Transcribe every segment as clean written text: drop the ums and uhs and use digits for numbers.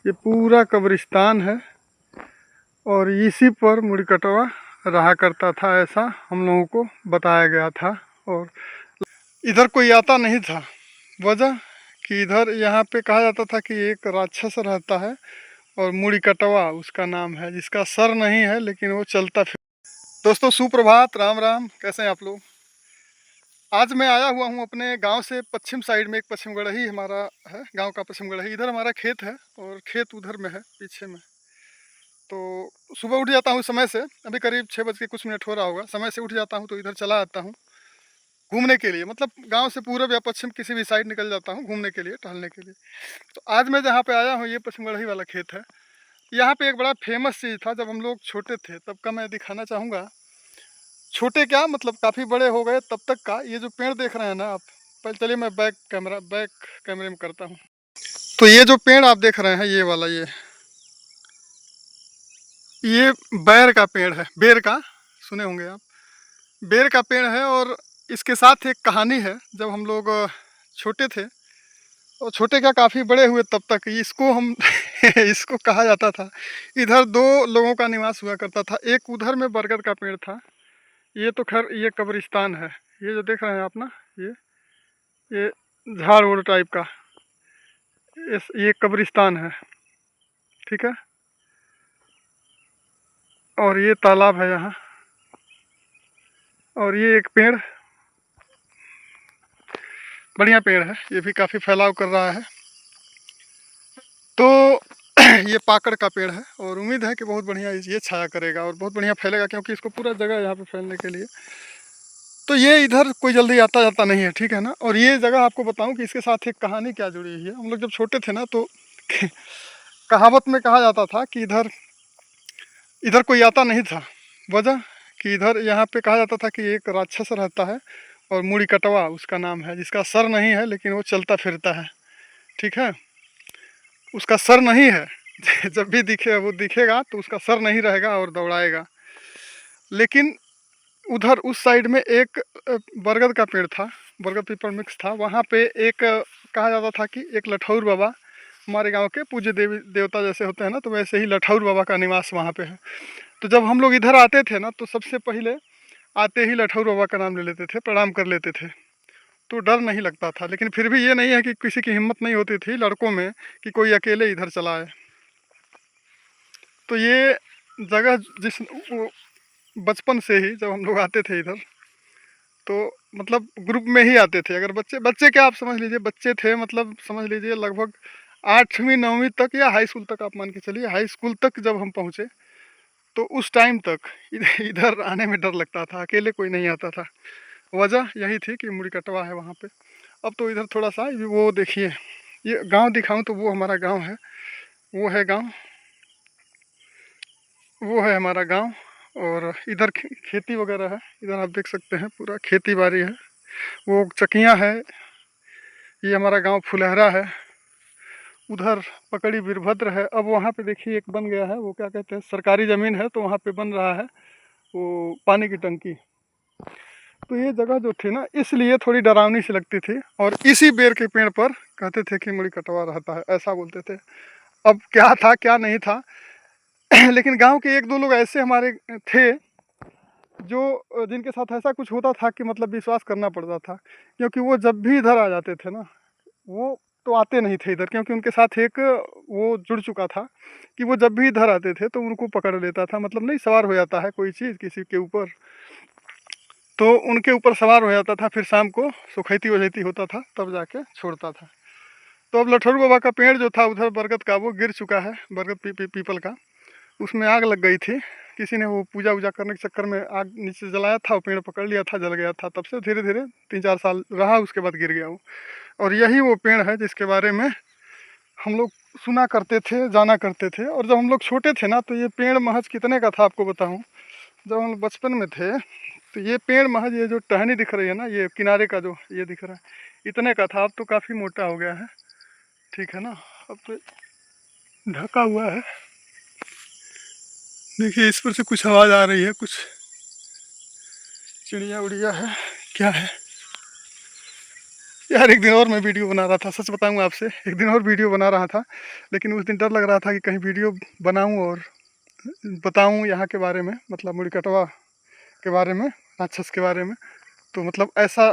ये पूरा कब्रिस्तान है और इसी पर मुड़ी कटवा रहा करता था, ऐसा हम लोगों को बताया गया था। और इधर कोई आता नहीं था, वजह कि इधर यहाँ पे कहा जाता था कि एक राक्षस रहता है और मुड़ी कटवा उसका नाम है, जिसका सर नहीं है लेकिन वो चलता फिर। दोस्तों सुप्रभात, राम राम, कैसे हैं आप लोग। आज मैं आया हुआ हूँ अपने गांव से पश्चिम साइड में। एक पश्चिम गढ़ही हमारा है, गांव का पश्चिम गढ़ही। इधर हमारा खेत है और खेत उधर में है पीछे में। तो सुबह उठ जाता हूँ समय से, अभी करीब 6 बज के कुछ मिनट हो रहा होगा। समय से उठ जाता हूँ तो इधर चला आता हूँ घूमने के लिए, मतलब गांव से पूरब या पश्चिम किसी भी साइड निकल जाता हूँ घूमने के लिए, टहलने के लिए। तो आज मैं जहाँ पे आया हूँ ये पश्चिम गढ़ही वाला खेत है। यहाँ पे एक बड़ा फेमस चीज़ था जब हम लोग छोटे थे तब का, मैं दिखाना चाहूँगा। छोटे क्या, मतलब काफ़ी बड़े हो गए तब तक का। ये जो पेड़ देख रहे हैं ना आप, पहले चलिए मैं बैक कैमरे में करता हूँ। तो ये जो पेड़ आप देख रहे हैं ये वाला, ये बैर का पेड़ है, बेर का, सुने होंगे आप। बेर का पेड़ है और इसके साथ एक कहानी है। जब हम लोग छोटे थे, और छोटे क्या काफ़ी बड़े हुए तब तक इसको हम इसको कहा जाता था। इधर दो लोगों का निवास हुआ करता था। एक उधर में बरगद का पेड़ था। ये तो खैर ये कब्रिस्तान है, ये जो देख रहे हैं आप ना, ये झाड़ वोड़ टाइप का, ये कब्रिस्तान है, ठीक है। और ये तालाब है यहाँ, और ये एक पेड़, बढ़िया पेड़ है, ये भी काफ़ी फैलाव कर रहा है। तो ये पाकड़ का पेड़ है और उम्मीद है कि बहुत बढ़िया ये छाया करेगा और बहुत बढ़िया फैलेगा, क्योंकि इसको पूरा जगह है यहाँ पे फैलने के लिए। तो ये इधर कोई जल्दी आता जाता नहीं है, ठीक है ना। और ये जगह आपको बताऊं कि इसके साथ एक कहानी क्या जुड़ी हुई है। हम लोग जब छोटे थे ना तो कहावत में कहा जाता था कि इधर इधर कोई आता नहीं था, वजह कि इधर यहाँ पे कहा जाता था कि एक राक्षस रहता है और मुड़ी कटवा उसका नाम है, जिसका सर नहीं है लेकिन वो चलता फिरता है, ठीक है। उसका सर नहीं है जब भी दिखे वो दिखेगा तो उसका सर नहीं रहेगा और दौड़ाएगा। लेकिन उधर उस साइड में एक बरगद का पेड़ था, बरगद पीपल मिक्स था। वहाँ पे एक कहा जाता था कि एक लठौर बाबा, हमारे गांव के पूज्य देवी देवता जैसे होते हैं ना, तो वैसे ही लठौर बाबा का निवास वहाँ पे है। तो जब हम लोग इधर आते थे ना तो सबसे पहले आते ही लठौर बाबा का नाम ले लेते थे, प्रणाम कर लेते थे, तो डर नहीं लगता था। लेकिन फिर भी ये नहीं है कि किसी की हिम्मत नहीं होती थी लड़कों में कि कोई अकेले इधर चला आए। तो ये जगह जिस बचपन से ही जब हम लोग आते थे इधर, तो मतलब ग्रुप में ही आते थे। अगर बच्चे बच्चे क्या, आप समझ लीजिए बच्चे थे, मतलब समझ लीजिए लगभग 8वीं 9वीं तक या हाई स्कूल तक, आप मान के चलिए हाई स्कूल तक जब हम पहुँचे तो उस टाइम तक इधर आने में डर लगता था, अकेले कोई नहीं आता था। वजह यही थी कि मुड़ी कटवा है वहाँ पे। अब तो इधर थोड़ा सा वो देखिए, ये गांव दिखाऊं तो वो हमारा गांव है, वो है गांव, वो है हमारा गांव। और इधर खेती वगैरह है, इधर आप देख सकते हैं पूरा खेती बाड़ी है। वो चकियाँ है, ये हमारा गांव फुलहरा है। उधर पकड़ी वीरभद्र है। अब वहाँ पे देखिए एक बन गया है, वो क्या कहते हैं, सरकारी ज़मीन है तो वहाँ पे बन रहा है वो पानी की टंकी। तो ये जगह जो थी ना, इसलिए थोड़ी डरावनी सी लगती थी। और इसी बेर के पेड़ पर कहते थे कि मुड़ी कटवा रहता है, ऐसा बोलते थे। अब क्या था क्या नहीं था लेकिन गांव के एक दो लोग ऐसे हमारे थे जो जिनके साथ ऐसा कुछ होता था कि मतलब विश्वास करना पड़ता था, क्योंकि वो जब भी इधर आ जाते थे ना, वो तो आते नहीं थे इधर, क्योंकि उनके साथ एक वो जुड़ चुका था कि वो जब भी इधर आते थे तो उनको पकड़ लेता था। मतलब नहीं, सवार हो जाता है कोई चीज़ किसी के ऊपर, तो उनके ऊपर सवार हो जाता था, फिर शाम को सुखैती वजैती होता था तब जाके छोड़ता था। तो अब लठौर बाबा का पेड़ जो था उधर बरगद का, वो गिर चुका है, बरगद पीपल का। उसमें आग लग गई थी, किसी ने वो पूजा वूजा करने के चक्कर में आग नीचे जलाया था, वो पेड़ पकड़ लिया था, जल गया था। तब से धीरे धीरे 3-4 साल रहा, उसके बाद गिर गया वो। और यही वो पेड़ है जिसके बारे में हम लोग सुना करते थे, जाना करते थे। और जब हम लोग छोटे थे ना तो ये पेड़ महज कितने का था आपको बताऊं। जब हम लोग बचपन में थे तो ये पेड़ महज, ये जो टहनी दिख रही है ना, ये किनारे का जो ये दिख रहा है, इतने का था। अब तो काफ़ी मोटा हो गया है, ठीक है ना। अब तो ढका हुआ है। देखिए इस पर से कुछ आवाज़ आ रही है, कुछ चिड़िया उड़िया है, क्या है। यार एक दिन और मैं वीडियो बना रहा था, सच बताऊँ आपसे, एक दिन और वीडियो बना रहा था, लेकिन उस दिन डर लग रहा था कि कहीं वीडियो बनाऊँ और बताऊँ यहाँ के बारे में, मतलब मुड़ी कटवा के बारे में, राक्षस के बारे में। तो मतलब ऐसा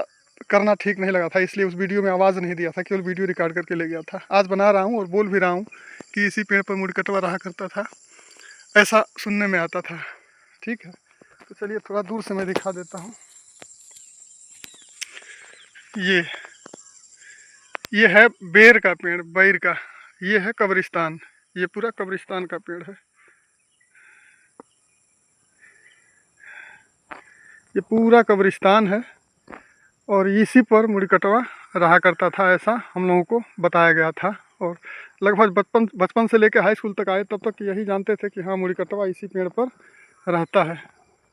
करना ठीक नहीं लगा था, इसलिए उस वीडियो में आवाज़ नहीं दिया था, केवल वीडियो रिकॉर्ड करके ले गया था। आज बना रहा हूँ और बोल भी रहा हूँ कि इसी पेड़ पर मुड़ी कटवा रहा करता था, ऐसा सुनने में आता था। ठीक है, तो चलिए थोड़ा दूर से मैं दिखा देता हूँ। ये है बेर का पेड़, बैर का। ये है कब्रिस्तान, ये पूरा कब्रिस्तान का पेड़ है। ये पूरा कब्रिस्तान है और इसी पर मुड़ी कटवा रहा करता था, ऐसा हम लोगों को बताया गया था। और लगभग बचपन से लेकर हाई स्कूल तक आए तब तक यही जानते थे कि हाँ मुड़ी कटवा इसी पेड़ पर रहता है।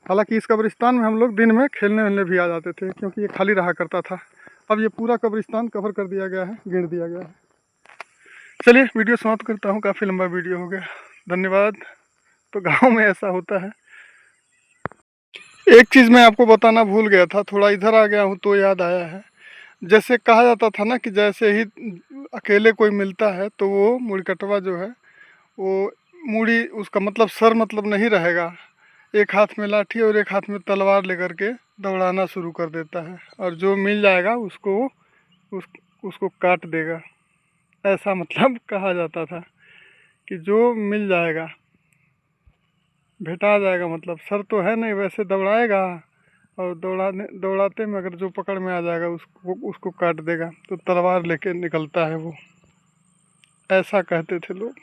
हालांकि इस कब्रिस्तान में हम लोग दिन में खेलने वेलने भी आ जाते थे, क्योंकि ये खाली रहा करता था। अब ये पूरा कब्रिस्तान कवर कर दिया गया है, गिर दिया गया है। चलिए वीडियो समाप्त करता हूँ, काफ़ी लंबा वीडियो हो गया, धन्यवाद। तो गाँव में ऐसा होता है। एक चीज़ मैं आपको बताना भूल गया था, थोड़ा इधर आ गया हूँ तो याद आया है। जैसे कहा जाता था ना कि जैसे ही अकेले कोई मिलता है तो वो मुड़ी कटवा जो है वो मुड़ी, उसका मतलब सर मतलब नहीं रहेगा, एक हाथ में लाठी और एक हाथ में तलवार लेकर के दौड़ाना शुरू कर देता है, और जो मिल जाएगा उसको उसको काट देगा। ऐसा मतलब कहा जाता था कि जो मिल जाएगा, भेटा जाएगा, मतलब सर तो है नहीं, वैसे दौड़ाएगा और दौड़ाते में अगर जो पकड़ में आ जाएगा उसको काट देगा। तो तलवार लेके निकलता है वो, ऐसा कहते थे लोग।